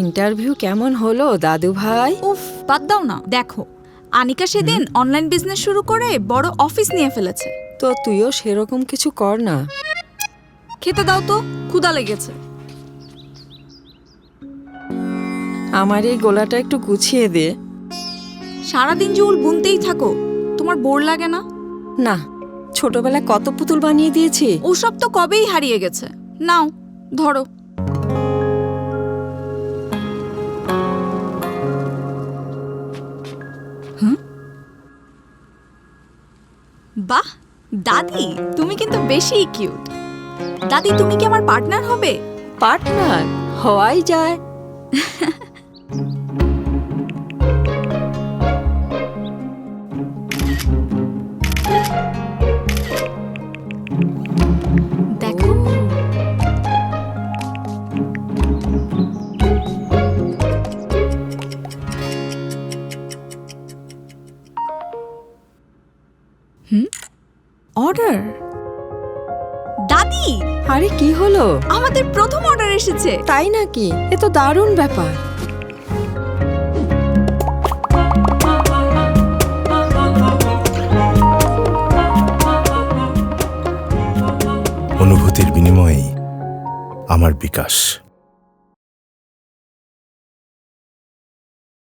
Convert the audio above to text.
Interview কেমন হলো দাদু ভাই? উফ, বাদ দাও না। দেখো, আনিকা সেদিন অনলাইন বিজনেস শুরু করে বড় অফিস নিয়ে ফেলেছে। তো তুইও সেরকম কিছু কর না। খেতে দাও তো, ক্ষুধা লেগেছে। আমার এই গোলাটা একটু গুছিয়ে দে। সারাদিন যে উল বুনতেই থাকো, তোমার বোর লাগে না? না, ছোটবেলায় কত পুতুল বানিয়ে দিয়েছি। ওসব তো কবেই হারিয়ে গেছে। নাও, ধরো। বাহ দাদি, তুমি কিন্তু বেশি কিউট। দাদি, তুমি কি আমার পার্টনার হবে? পার্টনার হওয়াই যায়। দেখো, অর্ডার। দাদি, আরে কি হলো? আমাদের প্রথম অর্ডার এসেছে। তাই নাকি? এ তো দারুণ ব্যাপার। অনুভূতির বিনিময়েই আমার বিকাশ।